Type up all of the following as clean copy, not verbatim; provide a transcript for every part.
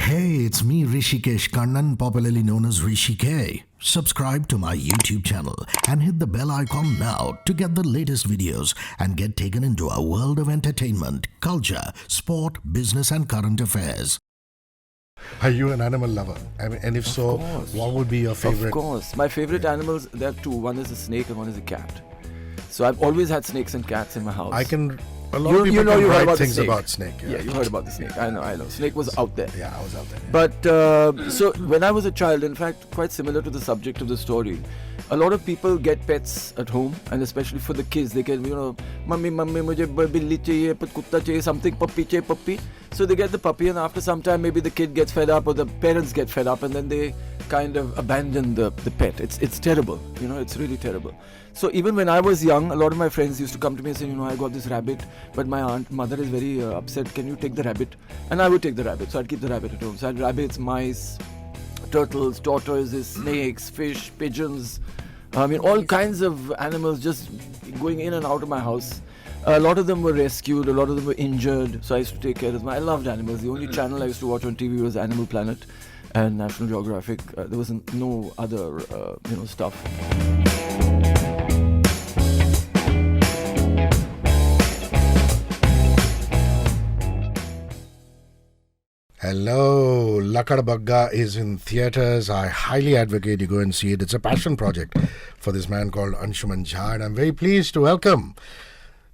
Hey, it's me, Hrishikesh Kannan, popularly known as Hrishi K. Subscribe to my YouTube channel and hit the bell icon now to get the latest videos and get taken into a world of entertainment, culture, sport, business and current affairs. Are you an animal lover? I mean, and if so, what would be your favorite? Of course. My favorite animals, there are two. One is a snake and one is a cat. So I've always had snakes and cats in my house. A lot of people can write things snake. About snake. Yeah, you heard about the snake. I know. Snake was out there. Yeah, I was out there. But so when I was a child, in fact, quite similar to the subject of the story, a lot of people get pets at home, and especially for the kids, they get, mummy, mujhe billi chahiye, kutta chahiye, something, puppy. So they get the puppy, and after some time, maybe the kid gets fed up or the parents get fed up, and then they kind of abandon the pet. It's terrible, it's really terrible. So even when I was young, a lot of my friends used to come to me and say, I got this rabbit, but my mother is very upset. Can you take the rabbit? And I would take the rabbit. So I'd keep the rabbit at home. So I had rabbits, mice, turtles, tortoises, snakes, fish, pigeons. All kinds of animals just going in and out of my house. A lot of them were rescued. A lot of them were injured. So I used to take care of them. I loved animals. The only channel I used to watch on TV was Animal Planet and National Geographic. There was no other, stuff. Hello, Lakadbaggha is in theatres. I highly advocate you go and see it. It's a passion project for this man called Anshuman Jha, and I'm very pleased to welcome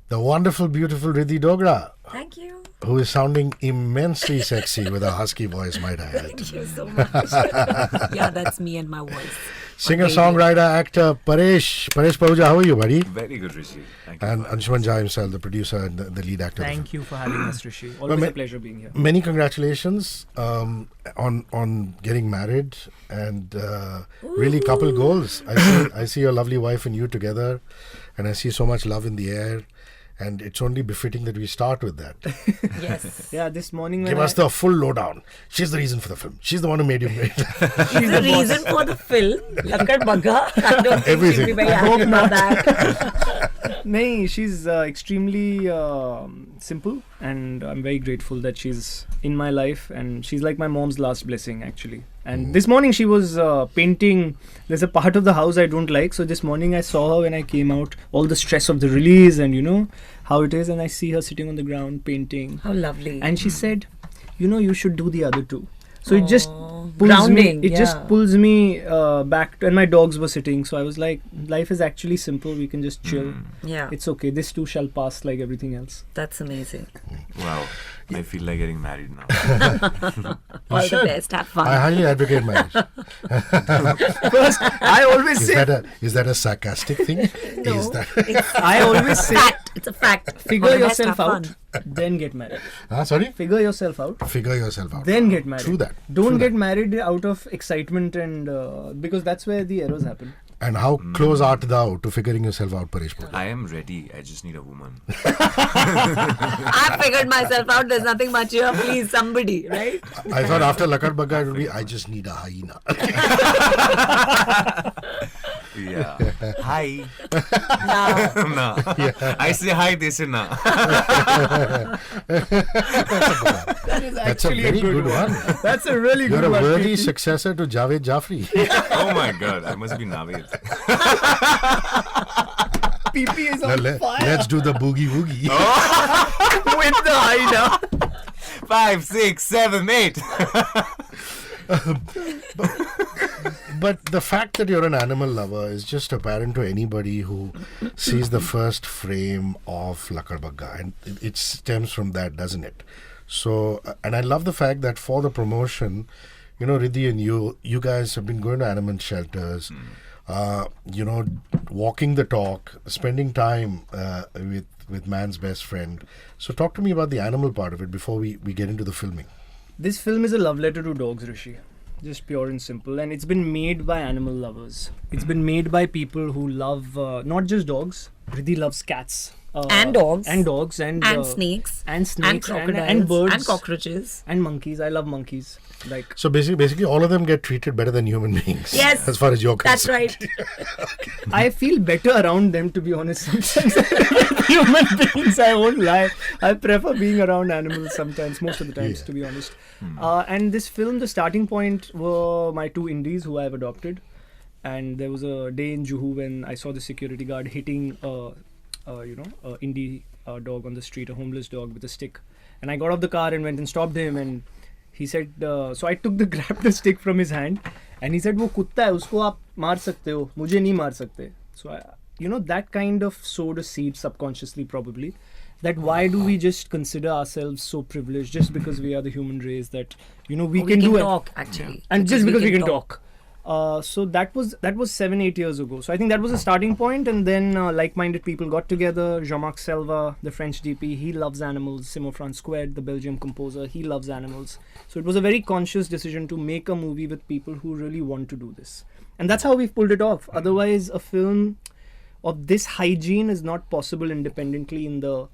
the wonderful, beautiful Ridhi Dogra. Thank you. Who is sounding immensely sexy with a husky voice, might I add. Thank you so much. Yeah, that's me and my voice. Singer, songwriter, actor, Paresh Pahuja, how are you, buddy? Very good, Hrishi. Thank you. And Anshuman Jha himself, the producer and the lead actor. Thank you for having us, Hrishi. Always a pleasure being here. Many congratulations on getting married and really couple goals. I see your lovely wife and you together, and I see so much love in the air. And it's only befitting that we start with that. Yes. Yeah, this morning Give us the full lowdown. She's the reason for the film. She's the one who made you great. She's the reason for the film. Lakadbaggha. I don't think she'll be very happy about that. No, she's extremely simple, and I'm very grateful that she's in my life, and she's like my mom's last blessing, actually. And this morning she was painting. There's a part of the house I don't like, so this morning I saw her when I came out, all the stress of the release and how it is, and I see her sitting on the ground painting. How lovely. And she said, you should do the other two. So it just pulls grounding, me. It just pulls me back. And my dogs were sitting, so I was like, life is actually simple. We can just chill. Yeah. It's okay. This too shall pass, like everything else. That's amazing. Wow. I feel like getting married now. All the best. Have fun. I highly advocate marriage. First, I always say. Is that a sarcastic thing? No, I always say. It's a fact. Figure All the best, yourself have out, fun. then get married. Sorry? Figure yourself out, Figure yourself out. then get married. True that. Don't get married out of excitement and because that's where the errors happen. And how close art thou to figuring yourself out, Paresh Pahuja? I am ready. I just need a woman. I figured myself out. There's nothing much here. Please, somebody, right? I thought after Lakadbaggha it would be, I just need a hyena. Yeah. Hi. No. No. Yeah. I say hi, they say na. That's a very good one. That's a really You're good a one. worthy successor to Javed Jafri. Oh my god. I must be Naveed. PP is Now on fire. let's do the boogie woogie. With the hyena. 5, 6, 7, 8. But the fact that you're an animal lover is just apparent to anybody who sees the first frame of Lakadbaggha, and it stems from that, doesn't it? So, and I love the fact that for the promotion, Ridhi and you guys have been going to animal shelters, walking the talk, spending time with man's best friend. So talk to me about the animal part of it before we get into the filming. This film is a love letter to dogs, Hrishi. Just pure and simple. And it's been made by animal lovers. It's been made by people who love not just dogs. Ridhi loves cats. And dogs. And dogs. And snakes. And snakes. And crocodiles. And birds. And cockroaches. And monkeys. I love monkeys. Like, so basically all of them get treated better than human beings. Yes. As far as you're concerned. That's right. I feel better around them, to be honest, sometimes. Human beings, I won't lie. I prefer being around animals sometimes, most of the times, to be honest. And this film, the starting point were my two indies who I've adopted. And there was a day in Juhu when I saw the security guard hitting a indie dog on the street, a homeless dog with a stick. And I got off the car and went and stopped him, and he said, so I grabbed the stick from his hand, and he said, वो कुत्ता है, उसको आप मार सकते हो, मुझे नहीं मार सकते. So that kind of sowed a seed subconsciously, probably, that why do we just consider ourselves so privileged just because we are the human race, that we can do talk, it, actually, and just because we can talk. So that was 7-8 years ago. So I think that was a starting point, and then like-minded people got together. Jean-Marc Selva, the French DP, he loves animals. Simon Francois, the Belgium composer, he loves animals. So it was a very conscious decision to make a movie with people who really want to do this, and that's how we've pulled it off. Otherwise, a film of this hygiene is not possible independently in the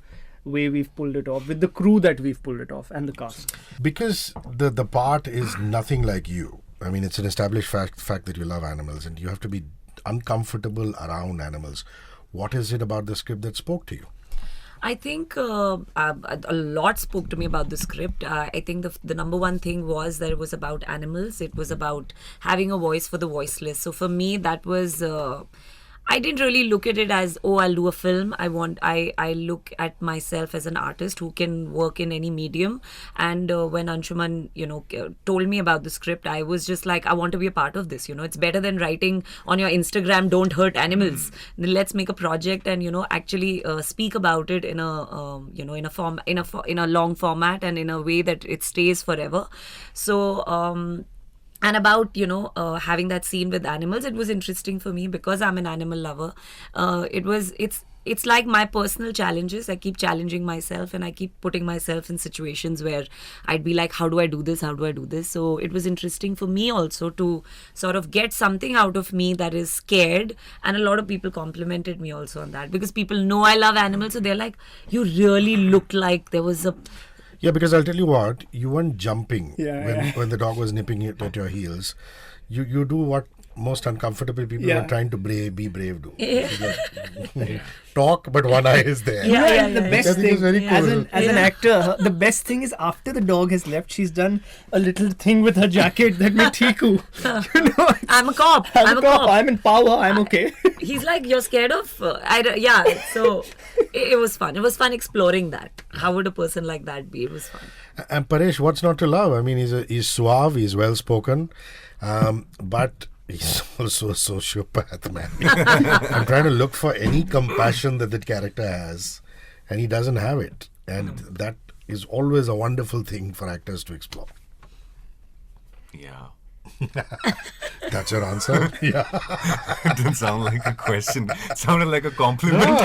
way we've pulled it off, with the crew that we've pulled it off and the cast. Because the part is nothing like you. I mean, it's an established fact that you love animals, and you have to be uncomfortable around animals. What is it about the script that spoke to you? I think a lot spoke to me about the script. I think the number one thing was that it was about animals. It was about having a voice for the voiceless. So for me, that was... I didn't really look at it as, I'll do a film. I look at myself as an artist who can work in any medium. And when Anshuman, told me about the script, I was just like, I want to be a part of this. It's better than writing on your Instagram, don't hurt animals. Let's make a project and, actually speak about it in a, in a long format and in a way that it stays forever. So, and about, having that scene with animals, it was interesting for me because I'm an animal lover. It's like my personal challenges. I keep challenging myself, and I keep putting myself in situations where I'd be like, how do I do this? How do I do this? So it was interesting for me also to sort of get something out of me that is scared. And a lot of people complimented me also on that, because people know I love animals. So they're like, you really looked like there was a... Yeah, because I'll tell you what, you weren't jumping when the dog was nipping it at your heels. You do what most uncomfortable people who are trying to be brave do. Talk, but one eye is there. The best thing, very cool. as an actor, the best thing is after the dog has left, she's done a little thing with her jacket that made Tiku. I'm a cop. I'm a cop. I'm in power. I'm okay. He's like, you're scared of... So it was fun. It was fun exploring that. How would a person like that be? It was fun. And Paresh, what's not to love? I mean, he's suave, he's well-spoken, but he's also a sociopath, man. I'm trying to look for any compassion that character has, and he doesn't have it. And that is always a wonderful thing for actors to explore. Yeah. That's your answer? Yeah. It didn't sound like a question. It sounded like a compliment.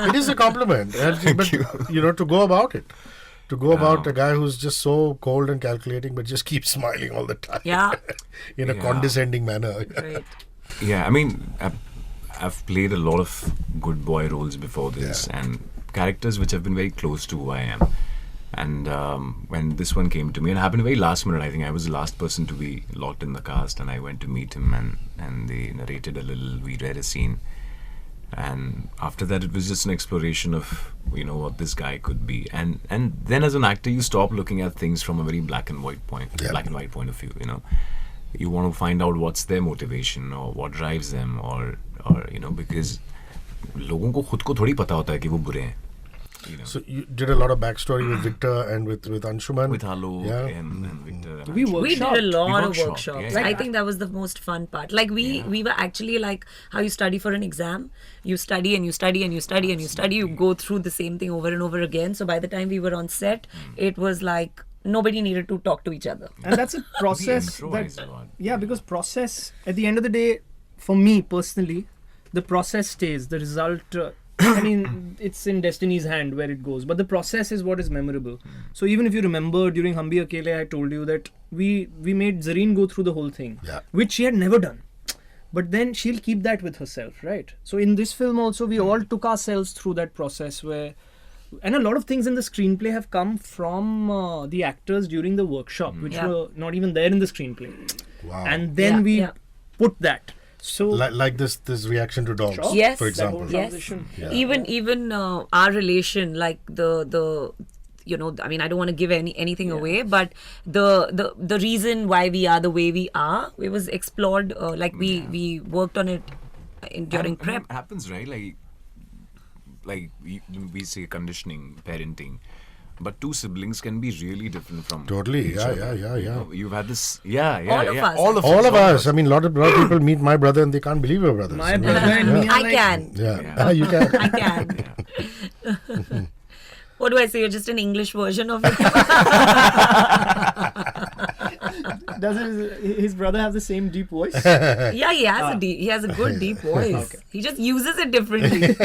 It is a compliment. But, to go about it. To go about a guy who's just so cold and calculating, but just keeps smiling all the time. Yeah. In a condescending manner. Right. Yeah, I mean, I've played a lot of good boy roles before this, and characters which have been very close to who I am. And when this one came to me, and it happened very last minute, I think I was the last person to be locked in the cast, and I went to meet him, and they narrated a little, we read a scene. And after that, it was just an exploration of, what this guy could be. And then as an actor, you stop looking at things from a very black and white point of view, You want to find out what's their motivation or what drives them or because लोगों को खुद को थोड़ी पता होता है कि वो बुरे हैं. So you did a lot of backstory with Victor and with Anshuman. With Alok and Victor. And We did a lot of workshopped, workshops. yeah. I think that was the most fun part. Like we were actually like how you study for an exam. You study and you study and you study and you study. You go through the same thing over and over again. So by the time we were on set, it was like nobody needed to talk to each other. And that's a process. Because process, at the end of the day, for me personally, the process stays. The result... I mean, it's in destiny's hand where it goes, but the process is what is memorable. So even if you remember during Hum Bhi Akele, I told you that we made Zareen go through the whole thing, which she had never done. but then she'll keep that with herself, right? So in this film also, we all took ourselves through that process where, and a lot of things in the screenplay have come from the actors during the workshop, which were not even there in the screenplay. Wow. And then we put that. So like this reaction to dogs, Yes. for example. Yes. Yeah. Even our relation, like the you know, I mean, I don't want to give anything away, but the reason why we are the way we are, it was explored. Like we worked on it during prep. It happens, right? Like we say conditioning, parenting, but two siblings can be really different from Totally. each Yeah, other. yeah. You know, you've had this. All of us. All of us. I mean, a lot of people meet my brother and they can't believe your brothers. my brother and me are I like, can. Yeah. You can. I can. What do I say? You're just an English version of it. Does his brother have the same deep voice? Yeah, he has a good deep voice. Okay. He just uses it differently.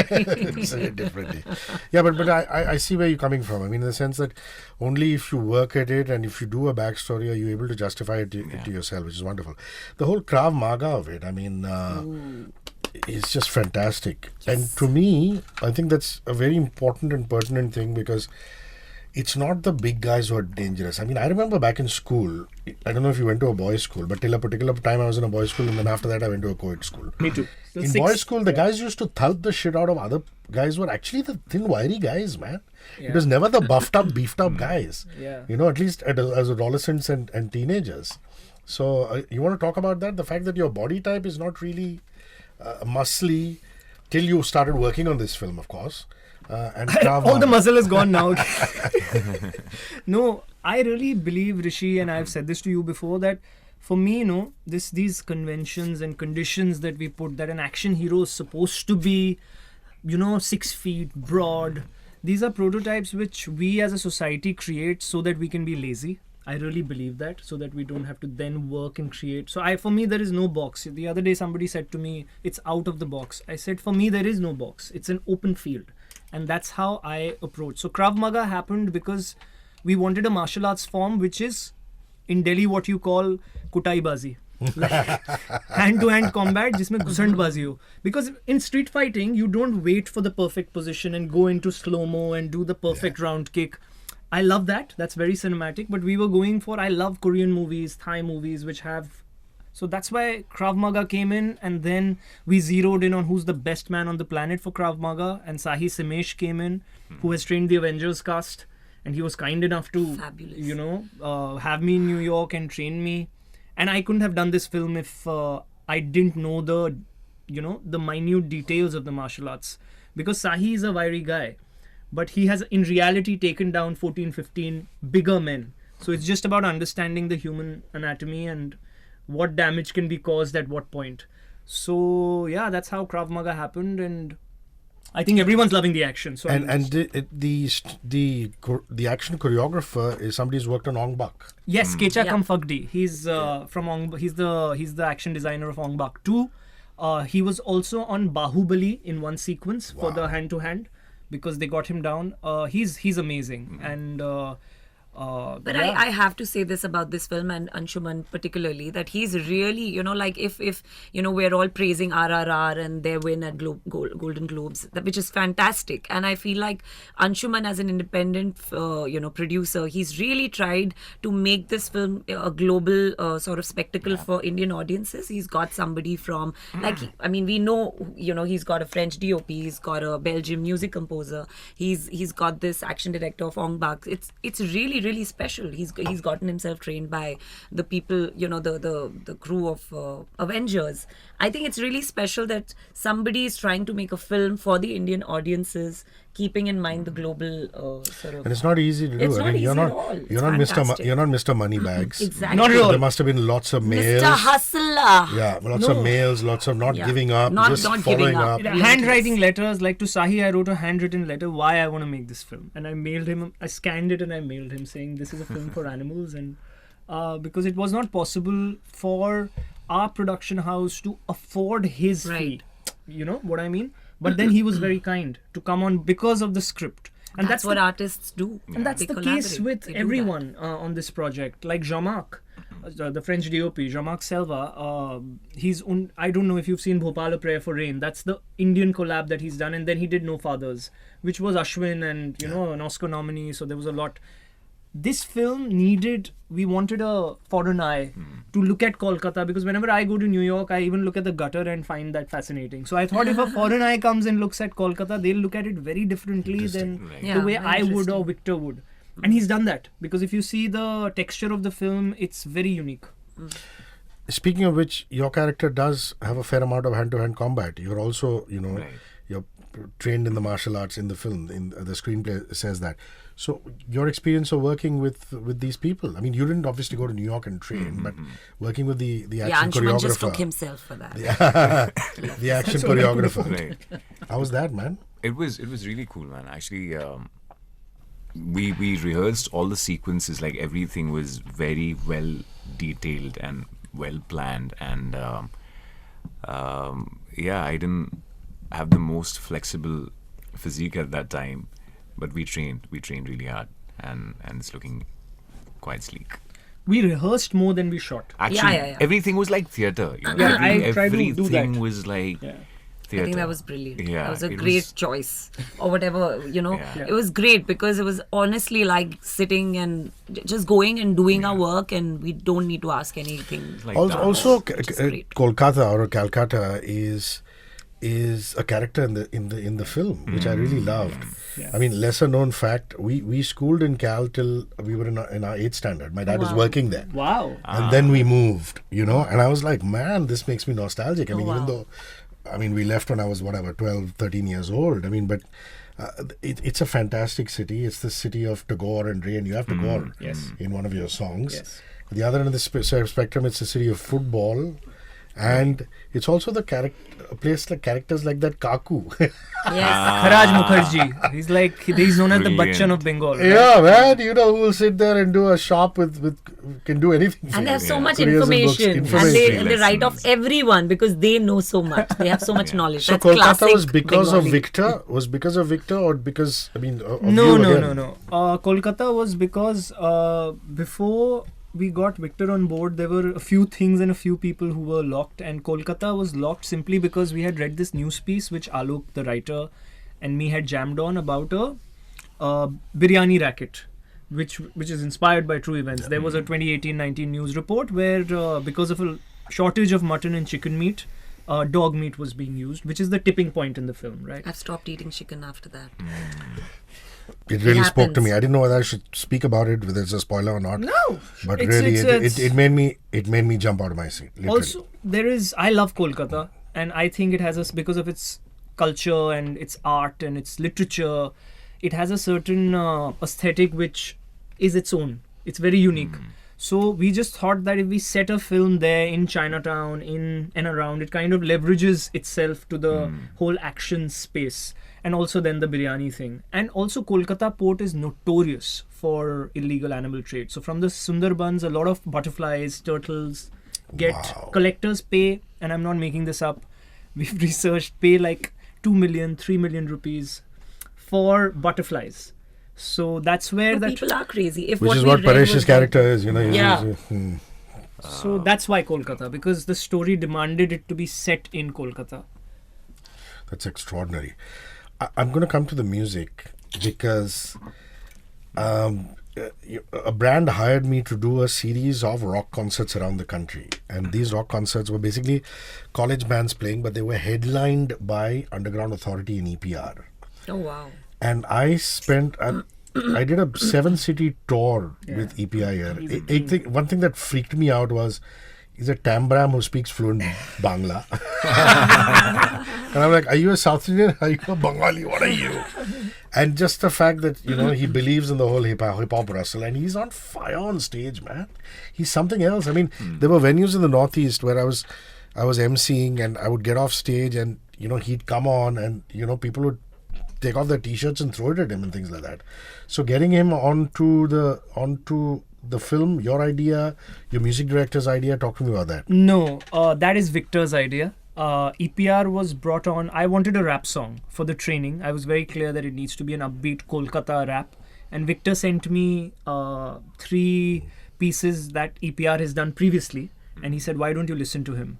Say it differently. Yeah, but I see where you're coming from. I mean, in the sense that only if you work at it and if you do a backstory are you able to justify it to yourself, which is wonderful. The whole Krav Maga of it, I mean, it's just fantastic. And to me, I think that's a very important and pertinent thing because it's not the big guys who are dangerous. I mean, I remember back in school, I don't know if you went to a boys' school, but till a particular time I was in a boys' school and then after that I went to a co-ed school. Me too. In boys' school, the guys used to thud the shit out of other guys who were actually the thin, wiry guys, man. Yeah. It was never the buffed up, beefed up guys. Yeah. You know, at least as adolescents and teenagers. So you want to talk about that? The fact that your body type is not really muscly till you started working on this film, of course. And Krav All the Maga. muscle is gone now. No, I really believe, Rishi, and I've said this to you before, that for me, these conventions and conditions that we put, that an action hero is supposed to be, 6 feet broad, these are prototypes which we as a society create so that we can be lazy. I really believe that, so that we don't have to then work and create. So for me, there is no box. The other day, somebody said to me, it's out of the box. I said, for me, there is no box. It's an open field. And that's how I approach. So Krav Maga happened because we wanted a martial arts form which is in Delhi what you call kutai bazi. Hand-to-hand combat जिसमें घुसंडबाजी हो. Because in street fighting, you don't wait for the perfect position and go into slow-mo and do the perfect round kick. I love that. That's very cinematic. But we were going for, I love Korean movies, Thai movies, which have... So that's why Krav Maga came in, and then we zeroed in on who's the best man on the planet for Krav Maga, and Sahi Simesh came in, who has trained the Avengers cast, and he was kind enough to, have me in New York and train me. And I couldn't have done this film if I didn't know the minute details of the martial arts. Because Sahi is a wiry guy, but he has in reality taken down 14, 15 bigger men. So it's just about understanding the human anatomy and what damage can be caused at what point. So yeah, that's how Krav Maga happened, and I think everyone's loving the action. So and the action choreographer is somebody who's worked on Ong Bak. Yes, Kecha Kam Phagdi. He's from Ong. He's the action designer of Ong Bak 2. He was also on Bahubali in one sequence for the hand to hand because they got him down. He's amazing and. But I have to say this about this film and Anshuman particularly, that he's really, like if we're all praising RRR and their win at Golden Globes, which is fantastic. And I feel like Anshuman as an independent, producer, he's really tried to make this film a global sort of spectacle for Indian audiences. He's got somebody from, we know, he's got a French DOP, he's got a Belgian music composer, he's got this action director of Ong Bak. It's really special. He's gotten himself trained by the people, the crew of Avengers. I think it's really special that somebody is trying to make a film for the Indian audiences, keeping in mind the global sort of. And it's not easy to do. It's not easy at all. You're not Mr. Moneybags. Exactly. Not at all. There must have been lots of males. Mr. Hustler. Yeah, lots of males, lots of not giving up, Not just giving following up. up. Handwriting letters, like to Sahi, I wrote a handwritten letter why I want to make this film, and I mailed him. I scanned it and I mailed him saying this is a film for animals, and because it was not possible for our production house to afford his fee. You know what I mean? But then he was very kind to come on because of the script. And that's what artists do. And that's They the case collaborate. with They do everyone on this project. Like Jean-Marc. the French DOP, Jean-Marc Selva, I don't know if you've seen Bhopal, A Prayer for Rain. That's the Indian collab that he's done. And then he did No Fathers, which was Ashwin and, an Oscar nominee. So there was a lot. This film we wanted a foreign eye to look at Kolkata, because whenever I go to New York, I even look at the gutter and find that fascinating. So I thought if a foreign eye comes and looks at Kolkata, they'll look at it very differently than the way I would or Victor would. And he's done that, because if you see the texture of the film, it's very unique. Speaking of which, your character does have a fair amount of hand-to-hand combat. You're also, you're trained in the martial arts in the film. In the screenplay says that. So your experience of working with these people. I mean, you didn't obviously go to New York and train, but working with the action choreographer. Anshuman just took himself for that. The action choreographer. Right. How was that, man? It was really cool, man. Actually, we rehearsed all the sequences. Like everything was very well detailed and well planned. And I didn't have the most flexible physique at that time. But we trained really hard, and it's looking quite sleek. We rehearsed more than we shot. Actually, everything was like theatre. I tried to do that. Everything was like theatre. I think that was brilliant. Yeah, that was a great choice. Or whatever, It was great because it was honestly like sitting and just going and doing our work, and we don't need to ask anything. Like Also, great. Kolkata or Calcutta is a character in the film, which I really loved. Yeah. I mean, lesser known fact, we schooled in Cal till we were in our 8th standard. My dad was working there. Wow. And then we moved, and I was like, man, this makes me nostalgic. I mean, even though, we left when I was, 12, 13 years old. I mean, but it's a fantastic city. It's the city of Tagore and Ray, and you have Tagore in one of your songs. Yes. The other end of the spectrum, it's the city of football. And it's also a place like characters like that Kaku. Yes. Kharaj Mukherjee. He's known as the Brilliant. Bachchan of Bengal. Right? Yeah, man. Who will sit there and do a shop can do anything. And they have so much Careers and books, information. And they write off Lessons. everyone because they know so much. They have so much knowledge. So That's Kolkata classic was because of Bengali. Victor? Was because of Victor or because, of No. you again? Kolkata was because before we got Victor on board, there were a few things and a few people who were locked, and Kolkata was locked simply because we had read this news piece which Alok, the writer, and me had jammed on about a biryani racket, which is inspired by true events. There was a 2018-19 news report where because of a shortage of mutton and chicken meat, dog meat was being used, which is the tipping point in the film, right? I've stopped eating chicken after that. It really spoke to happens. me. I didn't know whether I should speak about it, whether it's a spoiler or not. No, But It's- really, it's- it made me jump out of my seat. Literally. Also, I love Kolkata, and I think it has because of its culture and its art and its literature, it has a certain aesthetic which is its own. It's very unique. So we just thought that if we set a film there in Chinatown, in and around, it kind of leverages itself to the whole action space. And also then the biryani thing. And also Kolkata port is notorious for illegal animal trade. So from the Sundarbans, a lot of butterflies, turtles collectors pay, and I'm not making this up, we've researched, pay like 2 million, 3 million rupees for butterflies. So that's where People are crazy. If Which is we what read Paresh's was character is, Yeah. So that's why Kolkata, because the story demanded it to be set in Kolkata. That's extraordinary. I'm going to come to the music because a brand hired me to do a series of rock concerts around the country. And these rock concerts were basically college bands playing, but they were headlined by Underground Authority and EPR. Oh, wow. And I did a 7-city tour with EPI here. One thing that freaked me out was he's a Tambram who speaks fluent Bangla. And I'm like, are you a South Indian? Are you a Bengali? What are you? And just the fact that, he believes in the whole hip-hop rustle, and he's on fire on stage, man. He's something else. I mean, there were venues in the Northeast where I was emceeing, and I would get off stage and, he'd come on and, people would take off their t-shirts and throw it at him and things like that. So getting him onto the film, your idea, your music director's idea, talk to me about that. No, that is Victor's idea. EPR was brought on. I wanted a rap song for the training. I was very clear that it needs to be an upbeat Kolkata rap. And Victor sent me 3 pieces that EPR has done previously, and he said, why don't you listen to him?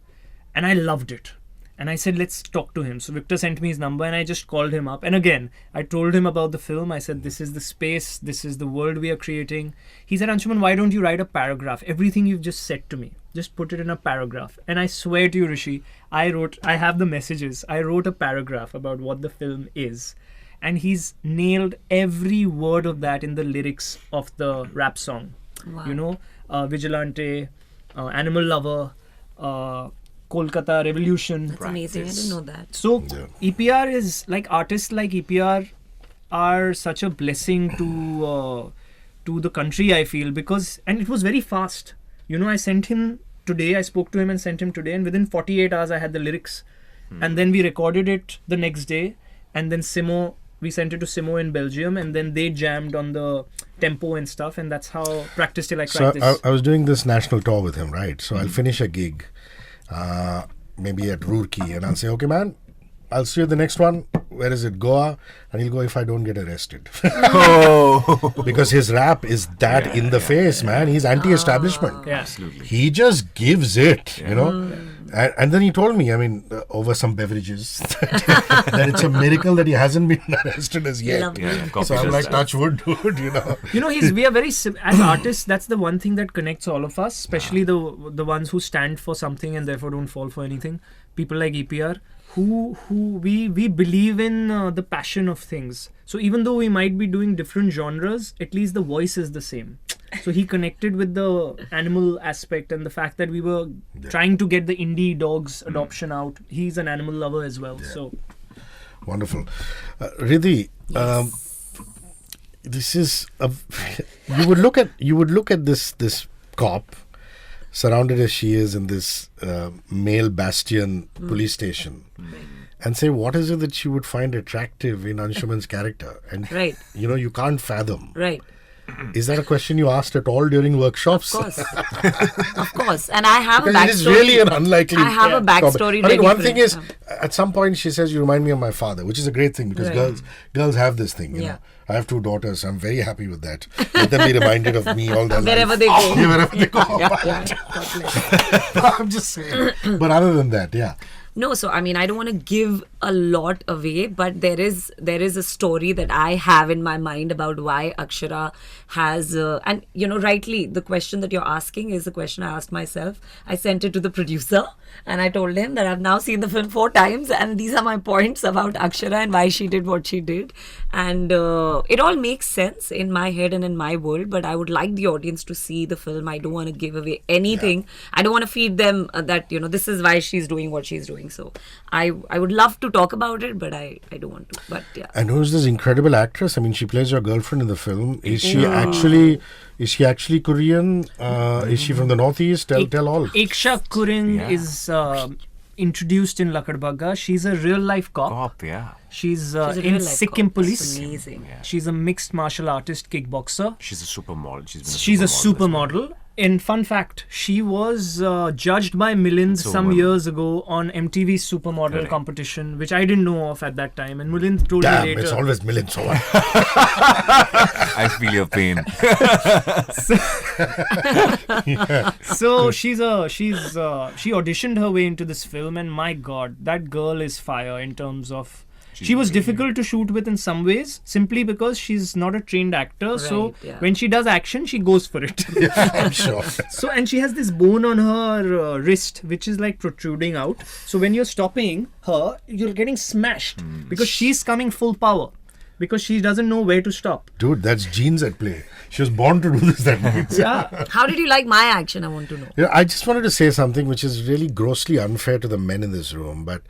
And I loved it. And I said, let's talk to him. So Victor sent me his number and I just called him up. And again, I told him about the film. I said, this is the space, this is the world we are creating. He said, Anshuman, why don't you write a paragraph? Everything you've just said to me, just put it in a paragraph. And I swear to you, Hrishi, I have the messages. I wrote a paragraph about what the film is. And he's nailed every word of that in the lyrics of the rap song. Wow. You know, Vigilante, Animal Lover, Kolkata Revolution. That's amazing. I didn't know that. So EPR is like artists like EPR are such a blessing to the country, I feel, because and it was very fast. You know, I sent him today. I spoke to him and sent him today, and within 48 hours I had the lyrics, and then we recorded it the next day, and then we sent it to Simo in Belgium, and then they jammed on the tempo and stuff, and that's how Practice Till I Cry. So I was doing this national tour with him, right? So I'll finish a gig. Maybe at Roorkee, and I'll say, okay man, I'll see you at the next one. Where is it? Goa. And he'll go, if I don't get arrested. Because his rap is that in the face, man. He's anti-establishment. Yeah. Absolutely. He just gives it, you know. And then he told me, I mean, over some beverages, that it's a miracle that he hasn't been arrested as yet. Lovely. So I'm like, touch wood, dude, you know. You know, we are very as artists. That's the one thing that connects all of us, especially the ones who stand for something and therefore don't fall for anything. People like EPR, who we believe in the passion of things. So even though we might be doing different genres, at least the voice is the same. So he connected with the animal aspect and the fact that we were trying to get the indie dogs adoption out. He's an animal lover as well. So wonderful. Ridhi, this is you would look at this cop, surrounded as she is in this male bastion police station, and say, what is it that she would find attractive in Anshuman's character? And you know, you can't fathom. Right. Is that a question you asked at all during workshops? Of course. Of course. And I have a backstory. It is really an unlikely. I have a backstory. I mean, one thing is, at some point she says, you remind me of my father, which is a great thing because girls have this thing. You know. I have 2 daughters. I'm very happy with that. Let them be reminded of me all their wherever life. they go. Wherever they go. I'm just saying. But other than that, No, so I mean, I don't want to give a lot away, but there is a story that I have in my mind about why Akshara has, and you know, rightly, the question that you're asking is the question I asked myself. I sent it to the producer and I told him that I've now seen the film 4 times and these are my points about Akshara and why she did what she did. And it all makes sense in my head and in my world, but I would like the audience to see the film. I don't want to give away anything. I don't want to feed them that, you know, this is why she's doing what she's doing. So I would love to talk about it, but I don't want to. But yeah. And who's this incredible actress? I mean, she plays your girlfriend in the film. Is she actually Korean? Is she from the Northeast? Tell all. Eksha Kurin is introduced in Lakadbaggha. She's a real life cop. She's in Sikkim police. That's amazing. She's a mixed martial artist kickboxer. She's a supermodel. She's a supermodel. In fun fact, she was judged by Milind some years ago on MTV's supermodel competition, which I didn't know of at that time. And Milind told me later. It's always Milind Soman. I feel your pain. So she auditioned her way into this film, and my God, that girl is fire in terms of. She was difficult to shoot with in some ways, simply because she's not a trained actor. So when she does action, she goes for it. I'm sure. So, and she has this bone on her wrist, which is like protruding out. So when you're stopping her, you're getting smashed because she's coming full power. Because she doesn't know where to stop. Dude, that's genes at play. She was born to do this. That means. How did you like my action? I want to know. I just wanted to say something which is really grossly unfair to the men in this room. But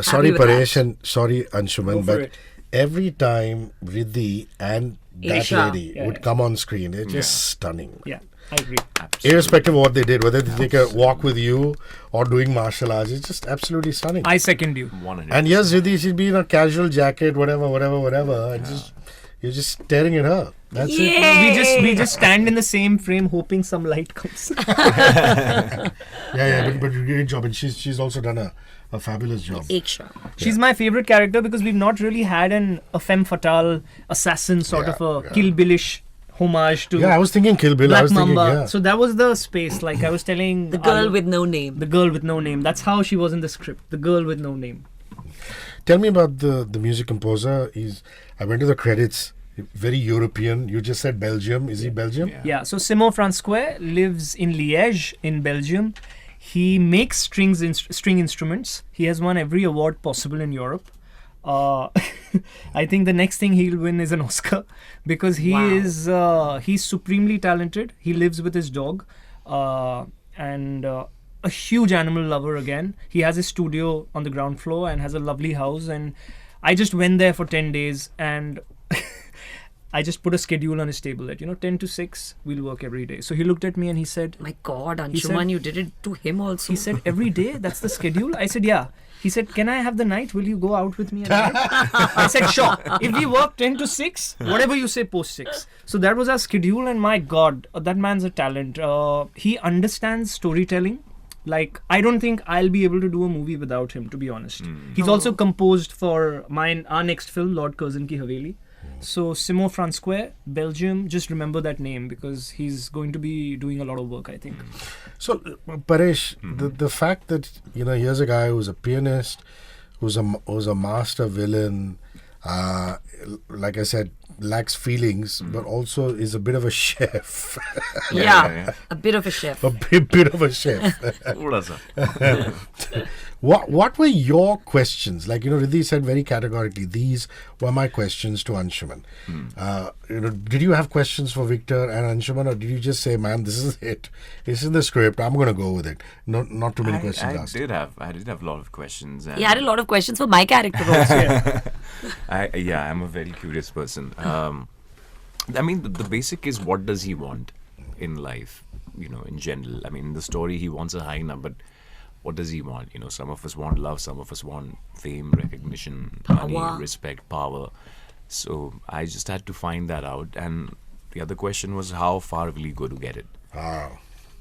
sorry, Paresh, and sorry, Anshuman. But every time Ridhi and that lady would come on screen, it's just stunning. Yeah, I agree. Absolutely. Irrespective of what they did, whether they take a walk with you or doing martial arts, it's just absolutely stunning. I second you. 100%. And yes, Ridhi, she'd be in a casual jacket, whatever, and you're just staring at her. That's it. We just stand in the same frame, hoping some light comes. But great job, and she's also done a fabulous job. She's my favorite character because we've not really had a femme fatale assassin sort of a Kill Billish homage to Yeah, I was thinking Kill Bill. I Black was thinking, Mamba. yeah. So that was the space. Like I was telling The girl with no name. the girl with no name. That's how she was in the script. The girl with no name. Tell me about the music composer. I went to the credits. Very European. You just said Belgium. Is he Belgium? Yeah. So Simon Francois lives in Liège in Belgium. He makes string instruments. He has won every award possible in Europe. I think the next thing he'll win is an Oscar because he's supremely talented. He lives with his dog and a huge animal lover again. He has his studio on the ground floor and has a lovely house. And I just went there for 10 days and I just put a schedule on his table that, 10 to 6, we'll work every day. So he looked at me and he said, My God, Anshuman, you did it to him also. he said, every day? That's the schedule? I said, yeah. He said, can I have the night? Will you go out with me at night? I said, sure. If we work 10 to 6, whatever you say, post 6. So that was our schedule and my God, that man's a talent. He understands storytelling. Like, I don't think I'll be able to do a movie without him, to be honest. He's also composed for our next film, Lord Curzon Ki Haveli. So Simon Francois, Belgium, just remember that name because he's going to be doing a lot of work, I think. So, Paresh, the fact that, here's a guy who's a pianist, who's a master villain, like I said, lacks feelings, but also is a bit of a chef. Yeah, a bit of a chef. A bit of a chef. Thoda sa. What were your questions? Like, Ridhi said very categorically, these were my questions to Anshuman. Did you have questions for Victor and Anshuman, or did you just say, man, this is it. This is the script. I'm going to go with it. Not too many questions asked. I did have a lot of questions. And He had a lot of questions for my character also. I'm a very curious person. I mean, the basic is, what does he want in life, in general? I mean, in the story, he wants a hyena, but what does he want? Some of us want love, some of us want fame, recognition, money, respect, power. So I just had to find that out. And the other question was, how far will he go to get it? Wow.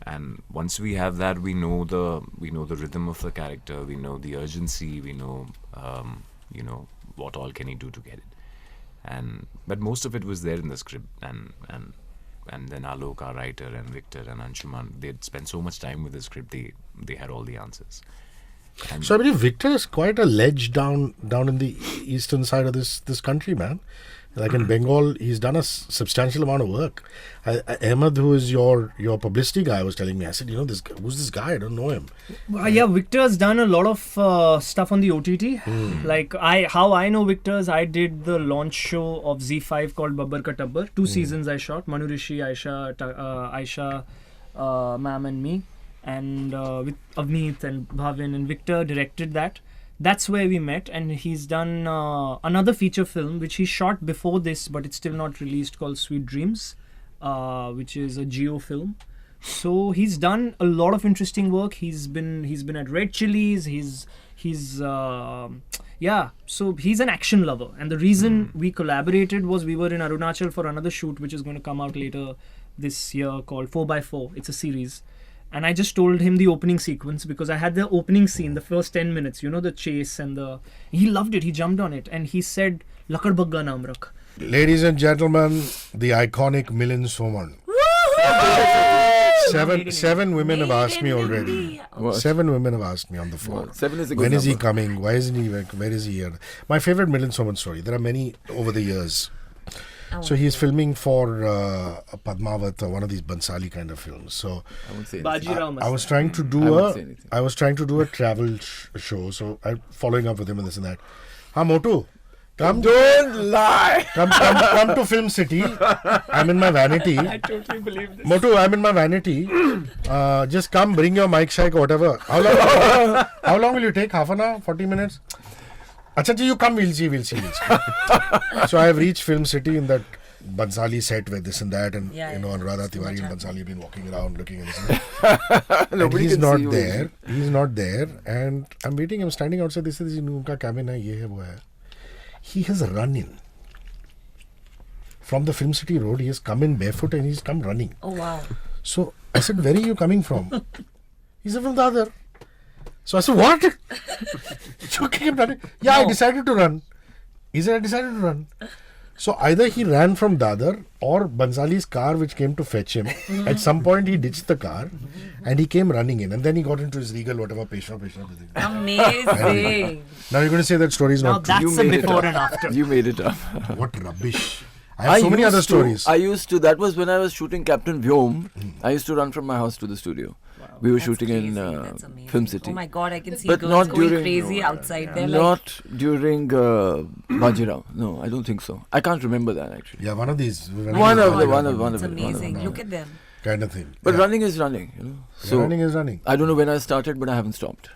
And once we have that, we know the rhythm of the character, we know the urgency, we know what all can he do to get it. But most of it was there in the script, and then Alok, our writer, and Victor and Anshuman, they'd spent so much time with the script, they had all the answers. And So I believe Victor is quite a ledge down in the eastern side of this country, man. Like in Bengal, he's done a substantial amount of work. Ahmed, who is your publicity guy, was telling me, I said, who's this guy? I don't know him. Yeah, Victor's done a lot of stuff on the OTT. Like how I know Victor's, I did the launch show of Z5 called Babbar Ka Tabbar. 2 seasons I shot. Manu Rishi, Aisha, ma'am and me. And with Avneet and Bhavin, and Victor directed that. That's where we met, and he's done another feature film which he shot before this, but it's still not released, called Sweet Dreams, which is a Geo film. So he's done a lot of interesting work. He's been at Red Chillies. So he's an action lover, and the reason we collaborated was we were in Arunachal for another shoot which is going to come out later this year called 4x4. It's a series. And I just told him the opening sequence because I had the opening scene, the first 10 minutes, the chase he loved it. He jumped on it and he said, Lakadbaggha naam rakh. Ladies and gentlemen, the iconic Milind Soman. Seven women have asked me already. What? 7 women have asked me on the phone. Well, 7 is a good When is he number. coming? Why isn't he? Where is he here? My favorite Milind Soman story. There are many over the years. So he's filming for Padmavat, one of these Bansali kind of films. So I won't say Baji anything. Rao I was Mastani. trying to I do won't say anything. I was trying to do a travel show. So I'm following up with him and this and that. Motu, come Don't lie! come to Film City. I'm in my vanity. I totally believe this. Motu, I'm in my vanity. Just come, bring your mic check, whatever. How long will you take? Half an hour? 40 minutes? Acha, you come, we'll see. So I have reached Film City in that Bansali set with this and that, and Anuradha Tiwari and Bansali have been walking around looking at this and that. And Nobody he's can not see you. there. He's not there, and I'm waiting. I'm standing outside. This is unka cabin hai, ye hai, wo hai. He has run in from the Film City road. He has come in barefoot and he's come running. Oh, wow. So I said, where are you coming from? He said, from the other. So I said, what? You came running? Yeah, I decided to run. He said, I decided to run. So either he ran from Dadar or Bansali's car which came to fetch him. At some point he ditched the car and he came running in and then he got into his regal whatever Peshwa. Amazing. Now you're going to say that story is Now not true. that's a before and after. You made it up. What rubbish. I have so many other stories. I used to, that was when I was shooting Captain Vyom. I used to run from my house to the studio. We were That's shooting crazy. in That's amazing. Film City. Oh my God, I can see But girls not going during- crazy outside there. Not during Bajirao. No, I don't think so. I can't remember that actually. Yeah, one of these. One of It's it. amazing. Look at them. Kind of thing. But Yeah. running is running. You know? Yeah, So running is running. I don't know when I started, but I haven't stopped.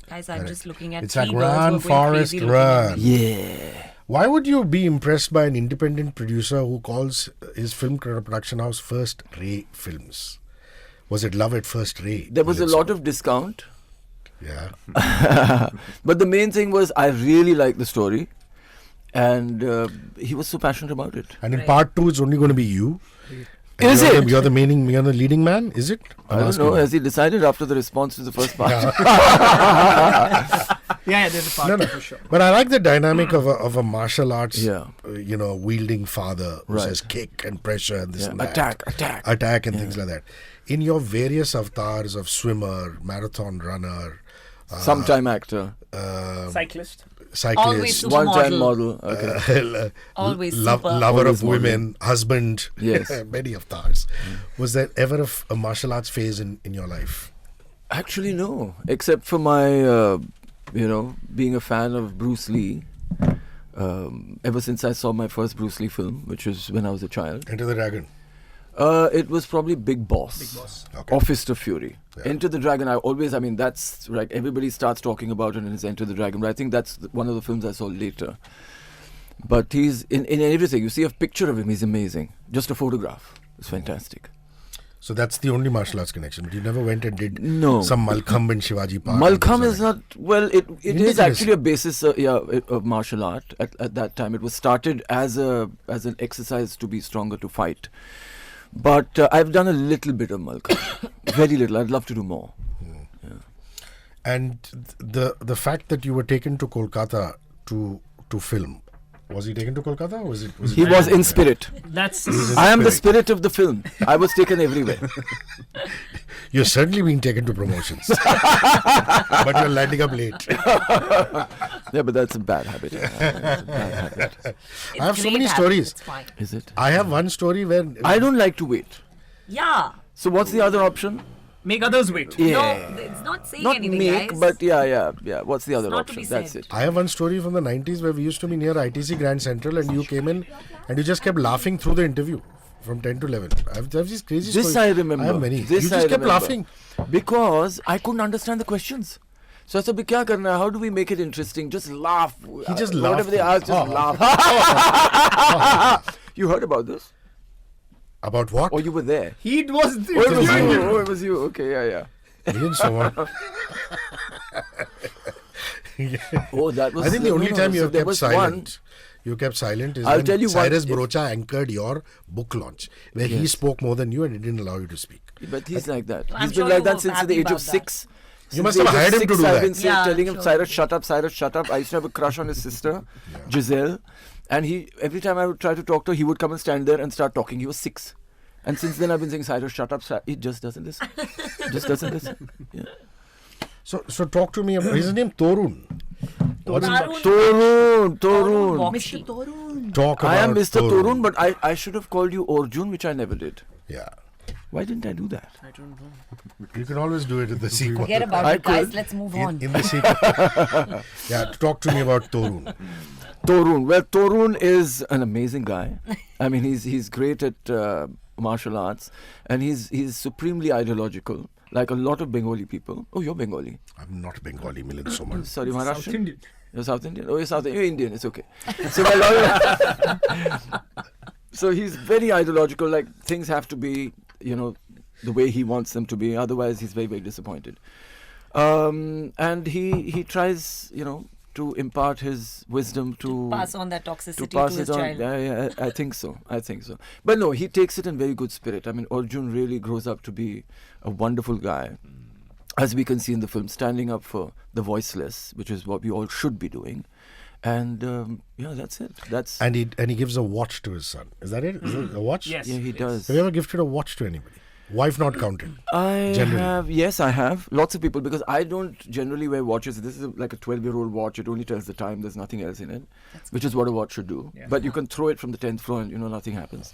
Guys, I'm just looking at It's three like girls who are run, going Forrest, crazy looking at run. me. Yeah. Why would you be impressed by an independent producer who calls his film production house First Ray Films? Was it love at first ray? There was a lot of discount. Yeah. But the main thing was I really liked the story. And he was so passionate about it. And in part 2, it's only going to be you. And Is you're it? you're the leading man, is it? I don't know. Has he decided after the response to the first part? Yeah, there's a part No, no. for sure. But I like the dynamic of a martial arts, Yeah. wielding father who Right. says kick and pressure and this Yeah. and that. Attack. And things like that. In your various avatars of swimmer, marathon runner, Sometime actor. Cyclist. cyclist, Super One-time model. model. Okay. Always super. lover Always of women, husband, Yes. many avatars. Was there ever a martial arts phase in your life? Actually, no. Except for my, being a fan of Bruce Lee. Ever since I saw my first Bruce Lee film, which was when I was a child. Enter the Dragon. It was probably Big Boss. Okay. Or Fist of Fury. Yeah. Enter the Dragon, that's right, everybody starts talking about it and it's Enter the Dragon. But I think that's one of the films I saw later. But he's in everything. You see a picture of him, he's amazing. Just a photograph. It's fantastic. So that's the only martial arts connection. But you never went and did No. some Malkham in Shivaji Park. Malkham is not, it is Indigenous. actually a basis of martial art at that time. It was started as an exercise to be stronger, to fight. But I've done a little bit of Malkham. Very little. I'd love to do more. And the fact that you were taken to Kolkata to film, was he taken to Kolkata? Or was it? He was in spirit. That's I am the spirit of the film. I was taken everywhere. You're certainly being taken to promotions, but you're landing up late. Yeah, but that's a bad habit. It's a bad habit. I have so Great many habit, stories. It's fine. Is it? I have one story where I don't like to wait. Yeah. So what's the other option? make others wait. Yeah. No, it's not saying Not anything, make, guys. but yeah. What's the other not to option? be That's said. it. I have one story from the 90s where we used to be near ITC Grand Central and you came in and you just kept laughing through the interview from 10 to 11. I have these crazy This stories. I remember. I have many. This you I just kept remember. laughing. Because I couldn't understand the questions. So I said, "Bhi, kya karna hai? How do we make it interesting? Just laugh." He just Whatever laughed. they ask, just Oh. laugh. You heard about this? About what? Or you were there? He was. Oh, it was you. Oh, it was you. Okay, yeah. Milind Soman. Oh, that was. I think the only time you so have there kept was silent. You kept silent is I'll when tell you one- Cyrus if- Brocha anchored your book launch, where he Yes. spoke more than you and he didn't allow you to speak. But he's like that. I'm He's sure been like you that were since happy the age about of that. 6. You must Since have the age hired of him to 6, do I've that. been telling him, sure. Cyrus, shut up. I used to have a crush on his sister, Giselle. And every time I would try to talk to her, he would come and stand there and start talking. He was 6. And since then, I've been saying, Cyrus, shut up. He just doesn't listen. Yeah. So talk to me about his name Torun. What's Torun. Bakshi. talk about I am Mr. Torun, but I should have called you Arjun, which I never did. Yeah. Why didn't I do that? You can always do it in the sequel. Forget about I it, guys. could. Let's move on. In the sequel. Yeah, talk to me about Torun. Torun. Well, Torun is an amazing guy. I mean, he's great at martial arts, and he's supremely ideological, like a lot of Bengali people. Oh, you're Bengali. I'm not Bengali, Milind Soman. Sorry, South Maharashtrian. Indian. You're South Indian. Oh, you're Indian. It's okay. So, so he's very ideological. Like things have to be, the way he wants them to be. Otherwise, he's very, very disappointed. And he tries, to impart his wisdom to Pass on that toxicity to to, pass his it on. child. Yeah, I think so. But no, he takes it in very good spirit. I mean, Arjun really grows up to be a wonderful guy, as we can see in the film, standing up for the voiceless, which is what we all should be doing, And yeah, that's it. That's And he gives a watch to his son. Is that it? Is it a watch? Yes. yeah, he does. Have you ever gifted a watch to anybody? Wife not counted. I Generally. have, yes, I have. Lots of people, because I don't generally wear watches. This is like a 12-year-old watch. It only tells the time. There's nothing else in it, which is what a watch should do. Yeah. But you can throw it from the 10th floor and, nothing happens.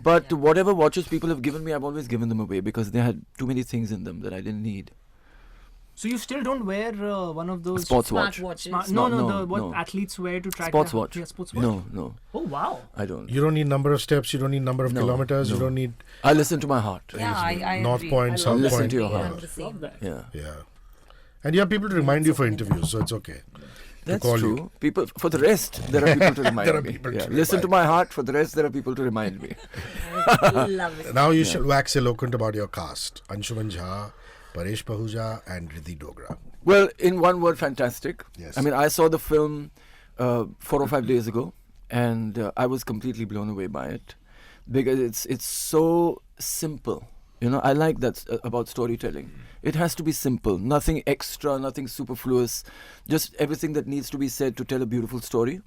But whatever watches people have given me, I've always given them away because they had too many things in them that I didn't need. So you still don't wear one of those Sports watch. Smartwatches. No, what no. athletes wear to track Sports their watch. Yeah, sports watch. No, Oh wow. I don't. You don't need number of steps. You don't need number of No, kilometers. You no. don't need I listen to my heart. Yeah, I North agree. Point, I South love Listen Point. to your Yeah, heart. I'm the same. Love that. Yeah. Yeah. And you have people to remind you for interviews, so it's okay. That's call true. you. People, for the rest, there are people to remind There are me. people to Listen to remind. my heart. For the rest, there are people to remind me. I love it. Now you should wax eloquent about your cast. Anshuman Jha, Paresh Pahuja and Ridhi Dogra. Well, in one word, fantastic. Yes. I mean, I saw the film 4 or 5 days ago, and I was completely blown away by it because it's so simple. I like that about storytelling. It has to be simple, nothing extra, nothing superfluous, just everything that needs to be said to tell a beautiful story.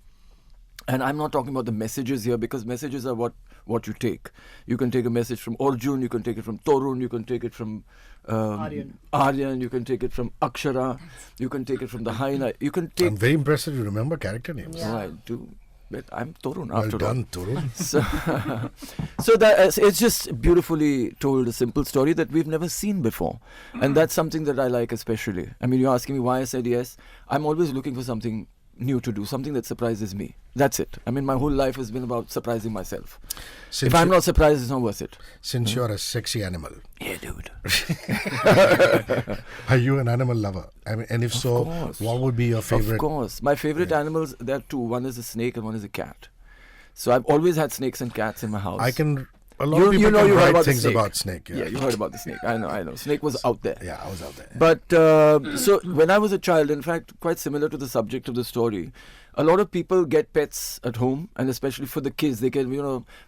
And I'm not talking about the messages here because messages are what you take. You can take a message from Arjun, you can take it from Torun, you can take it from Aryan, you can take it from Akshara, you can take it from the Hyena. You can take. I'm very impressed that you remember character names. Yeah. Oh, I do. But I'm Torun Well after done, Turun. all. So that it's just beautifully told, a simple story that we've never seen before. And that's something that I like especially. I mean, you're asking me why I said yes. I'm always looking for something new to do, something that surprises me. That's it. I mean, my whole life has been about surprising myself. Since If I'm you- not surprised, it's not worth it. Since you're a sexy animal, Yeah, dude. are you an animal lover? I mean, and if so, course. what would be your favorite? Of course. My favorite animals, there are two. One is a snake and one is a cat. So I've always had snakes and cats in my house. I can. A lot You- of people you know can you heard write about the things snake. about snake. Yeah, you heard about the snake. I know. Snake was out there. Yeah, I was out there. But so when I was a child, in fact, quite similar to the subject of the story, a lot of people get pets at home, and especially for the kids, they can,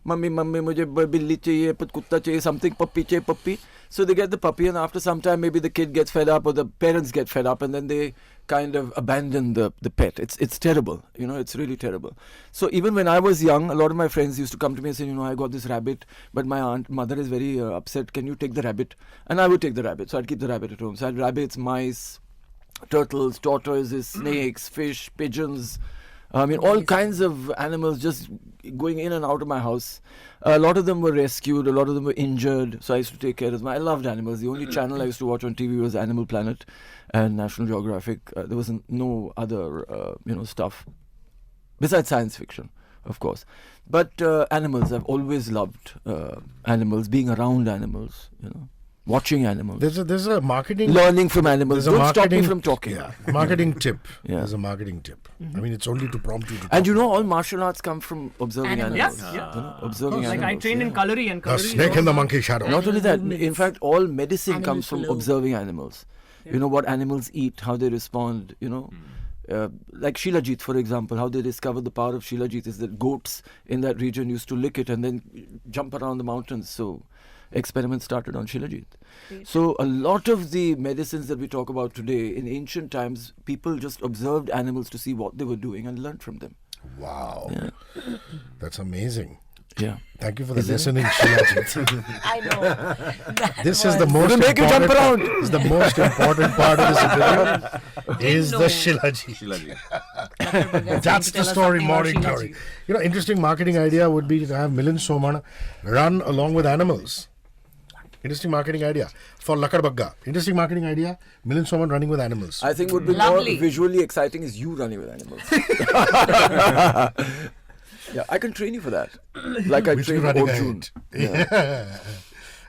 mummy, mujhe billi chahiye, kutta chahiye, something, puppy. So they get the puppy, and after some time, maybe the kid gets fed up or the parents get fed up, and then they kind of abandon the pet. It's terrible, it's really terrible. So even when I was young, a lot of my friends used to come to me and say, I got this rabbit, but my mother is very upset. Can you take the rabbit? And I would take the rabbit. So I'd keep the rabbit at home. So I had rabbits, mice, turtles, tortoises, snakes, fish, pigeons. I mean, all kinds of animals just going in and out of my house. A lot of them were rescued. A lot of them were injured. So I used to take care of them. I loved animals. The only channel I used to watch on TV was Animal Planet and National Geographic. There was no other, stuff besides science fiction, of course. But animals, I've always loved animals, being around animals, watching animals, There's a marketing. learning from animals. There's a Don't stop me marketing- from talking. Yeah, marketing tip. Yeah. There's a marketing tip. I mean, it's only to prompt you to. And talk. all martial arts come from observing Animals. animals. Yeah. Observing Like animals. I trained in yeah. cutlery, and The cutlery. snake and the monkey shadow. Not only that, Animal in movements. fact, all medicine Animal comes from flow. observing animals. What animals eat, how they respond, like Shilajit, for example, how they discovered the power of Shilajit is that goats in that region used to lick it and then jump around the mountains. So experiments started on Shilajit. So a lot of the medicines that we talk about today, in ancient times, people just observed animals to see what they were doing and learned from them. Wow, Yeah. that's amazing. Yeah. Thank you for the lesson in Shilajit. I know. This is the most It'll make you jump important. around. Is the most important part of this interview is the Shilajit. That's the story, morning glory. Interesting marketing idea would be to have Milind Soman run along with animals. Interesting marketing idea for Lakadbaggha. Interesting marketing idea. Milind Soman running with animals. I think would be Lovely. more visually exciting is you running with animals. Yeah, I can train you for that. Like I We should train be running Arjun. ahead. Yeah.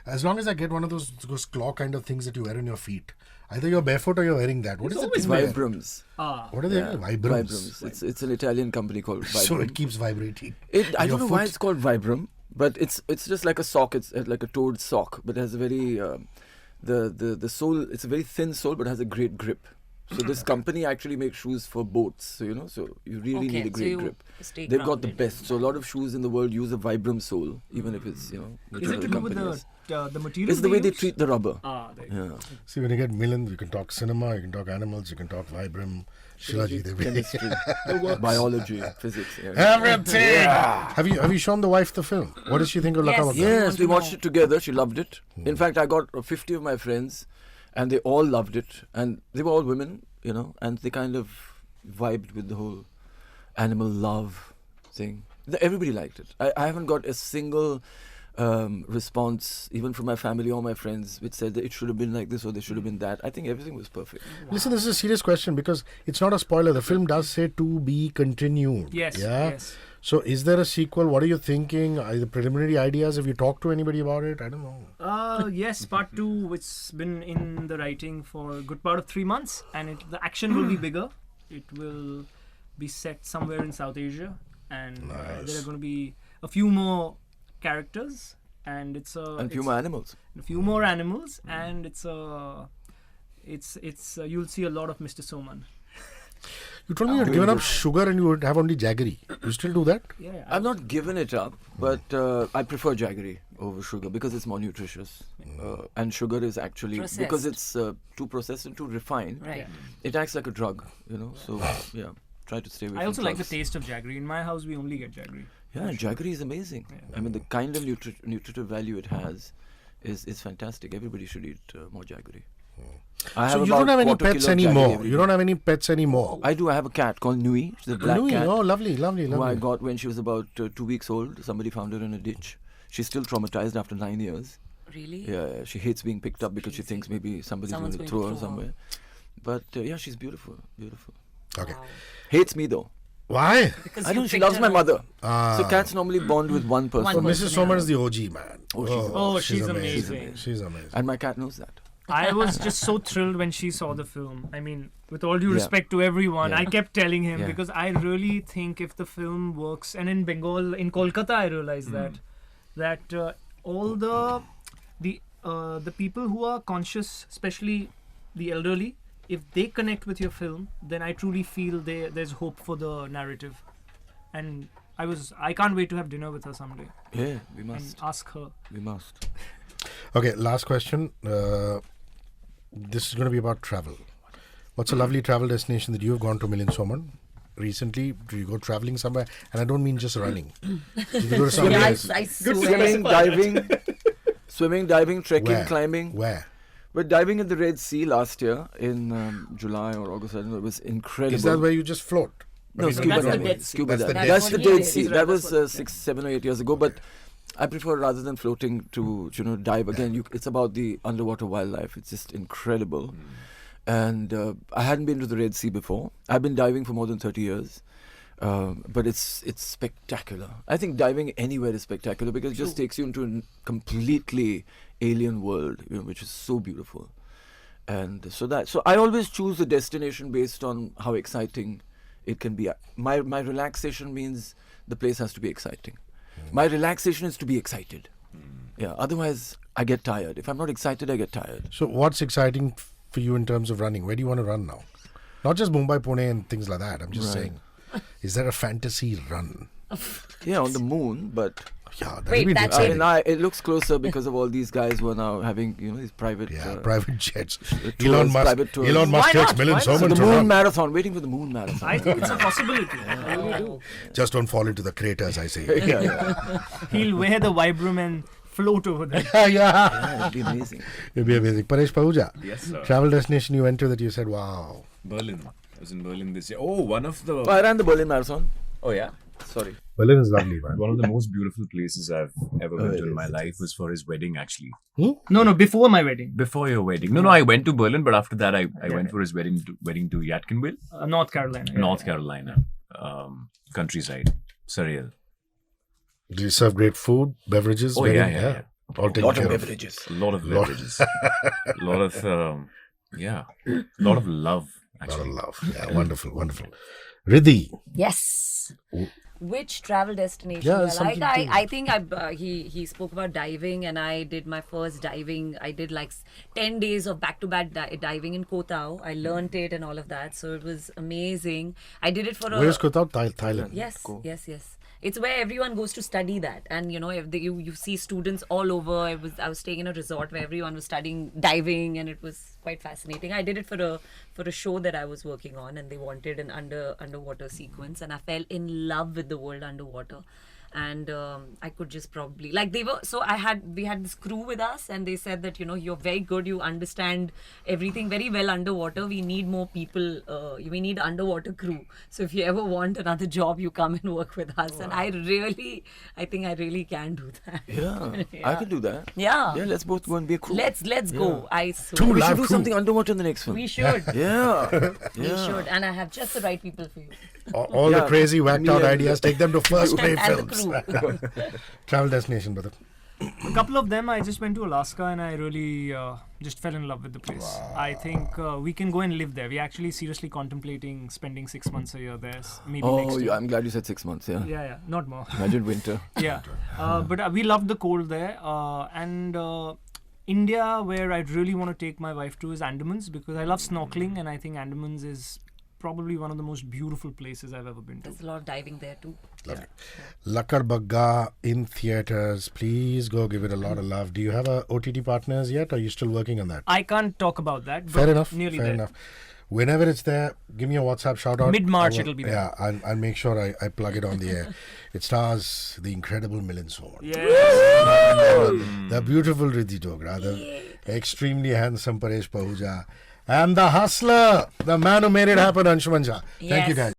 As long as I get one of those claw kind of things that you wear on your feet. Either you're barefoot or you're wearing that. What is it? It's Vibrams. What are they? Vibrams. It's an Italian company called Vibram. So it keeps vibrating. I Your don't know why foot- it's called Vibram, but it's just like a sock. It's like a toed sock, but it has a very the sole. It's a very thin sole, but has a great grip. So this company actually makes shoes for boats. So so you really need a great grip. stay They've got the grounded. best. So a lot of shoes in the world use a Vibram sole, even if it's Is it whichever to the do with company is. the material? It's the way they use? treat the rubber. There you go. Yeah. See, when you get Milind, you can talk cinema, you can talk animals, you can talk Vibram, Shilaji Devi. Chemistry, biology, physics. Yeah. Everything. Have you shown the wife the film? What does she think of Yes. Lakadbaggha? Yes, we watched it together. She loved it. In fact, I got 50 of my friends, and they all loved it. And they were all women, and they kind of vibed with the whole animal love thing. Everybody liked it. I haven't got a single response, even from my family or my friends, which said that it should have been like this or there should have been that. I think everything was perfect. Listen, this is a serious question because it's not a spoiler. The film does say to be continued. Yes. Yeah. Yes. So, is there a sequel? What are you thinking? Are the preliminary ideas? Have you talked to anybody about it? I don't know. Yes, part 2, which's been in the writing for a good part of 3 months, and the action will be bigger. It will be set somewhere in South Asia, and there are going to be a few more characters, and And few more animals. a few more animals, and you'll see a lot of Mr. Soman. You told me you had given up sugar and you would have only jaggery. You still do that? Yeah, I've not given it up, but I prefer jaggery over sugar because it's more nutritious. And sugar is actually, because it's too processed and too refined, Right. it acts like a drug, So, yeah, try to stay away I from also like the drugs. taste of jaggery. In my house, we only get jaggery. Yeah, jaggery is amazing. I mean, the kind of nutritive value it has is fantastic. Everybody should eat more jaggery. I So, you about don't have any quarter pets kilo of jaggery anymore. every You day. don't have any pets anymore. I do. I have a cat called Nui. She's a black Louis, cat. oh, lovely, lovely, Who I lovely. got when she was about 2 weeks old. Somebody found her in a ditch. She's still traumatized after 9 years. Really? Yeah, she hates being picked up because she thinks maybe somebody's going Someone's to going throw to her throw her. somewhere. But yeah, she's beautiful, beautiful. Okay. Wow. Hates me though. Why? Because I you don't know. She picked loves her my up. mother. Ah. So cats normally bond with one person. So One Mrs. person, Soman yeah. is the OG, man. Oh, she's amazing. She's amazing. And my cat knows that. I was just so thrilled when she saw the film. I mean, with all due Yeah. respect to everyone, Yeah. I kept telling him Yeah. because I really think if the film works, and in Bengal, in Kolkata, I realized that all the people who are conscious, especially the elderly, if they connect with your film, then I truly feel there's hope for the narrative. And I can't wait to have dinner with her someday Yeah, we and must. ask her. We must. Okay, last question. This is going to be about travel. What's a lovely travel destination that you have gone to, Milind Soman? Recently, do you go traveling somewhere? And I don't mean just running. Did you go to some Yeah, place? I swear. Swimming, diving, trekking, Where? climbing. Where? We're diving in the Red Sea last year in July or August. I don't know. It was incredible. Is that where you just float? No, But scuba That's the diving. Dead Sea. Scuba That's the diving. Dead That's the Sea. Dead Yes, Sea. yes, That that's was 6, 7 or 8 years ago. But I prefer rather than floating to dive again. It's about the underwater wildlife. It's just incredible. And I hadn't been to the Red Sea before. I've been diving for more than 30 years. But it's spectacular. I think diving anywhere is spectacular because it just takes you into a completely alien world, which is so beautiful. And so I always choose a destination based on how exciting it can be. My relaxation means the place has to be exciting. My relaxation is to be excited. Yeah. Otherwise, I get tired. If I'm not excited, I get tired. So what's exciting for you in terms of running? Where do you want to run now? Not just Mumbai, Pune and things like that. I'm just Right. saying. Is there a fantasy run? Yeah, on the moon, but Yeah, that'd Wait, be that's exciting. it looks closer because of all these guys who are now having these private. Private jets. tours, Elon Musk. private tours. Elon Musk Why takes not? Milind Why not? Soman the to moon run. marathon, waiting for the moon marathon. I think it's a possibility. Just don't fall into the craters, I say. yeah. He'll wear the Vibram and float over there. yeah. Yeah, it'd be amazing. It'd be amazing. Paresh Pahuja. Yes, sir. Travel destination you went to that you said, wow. Berlin. I was in Berlin this year. Oh, one of the. Oh, I ran the Berlin Marathon. Oh, yeah. Sorry. Berlin is lovely, man. One of the most beautiful places I've ever been it to in is, my it life was for his wedding, actually. No, before my wedding. Before your wedding. No, I went to Berlin, but after that, I went for his wedding to Yadkinville, North Carolina. yeah. North Carolina. Countryside. Surreal. Do you serve great food, beverages? Oh, wedding? yeah. All taken Lot of care of. beverages. A lot of beverages. A lot of, lot of love, Lot of actually. love. Yeah, wonderful, wonderful. Ridhi, Yes. Which travel destination Yeah, do I like? something to- I think he spoke about diving, and I did my first diving. I did like 10 days of back-to-back diving in Koh Tao. I learnt it and all of that, so it was amazing. I did it for a... Where's Koh Tao? Thailand. Yes, yes. It's where everyone goes to study that, and if you see students all over. I was staying in a resort where everyone was studying diving, and it was quite fascinating. I did it for a show that I was working on, and they wanted an underwater sequence, and I fell in love with the world underwater. And I could just probably we had this crew with us, and they said that you're very good, you understand everything very well underwater. We need more people. We need underwater crew. So if you ever want another job, you come and work with us. And I think I really can do that. Yeah, I can do that. Yeah. Yeah, let's both go and be a crew. Let's go. I Two swear. We live should do crew. something underwater in the next one. We should. Yeah. We should. And I have just the right people for you. All the Yeah. crazy whacked out Yeah. ideas, take them to first rate And the films. crew. Travel destination, brother. A couple of them, I just went to Alaska and I really just fell in love with the place. I think we can go and live there. We're actually seriously contemplating spending 6 months a year there, maybe next Oh, year. yeah, I'm glad you said 6 months. Yeah. Yeah, not more. Imagine winter. Yeah, but we loved the cold there. And India, where I'd really want to take my wife to, is Andamans, because I love snorkeling, and I think Andamans is probably one of the most beautiful places I've ever been to. There's a lot of diving there too. Lovely. Lakadbaggha in theaters. Please go give it a lot of love. Do you have a OTT partners yet, or are you still working on that? I can't talk about that. But Fair enough. Nearly Fair there. enough. Whenever it's there, give me a WhatsApp shout out. Mid-March it'll be there. Yeah, I'll make sure I plug it on the air. It stars the incredible Milind Soman. Yes. The beautiful Ridhi Dogra, the extremely handsome Paresh Pahuja, and the hustler, the man who made it happen, Anshuman Jha. Thank you, Yes. guys.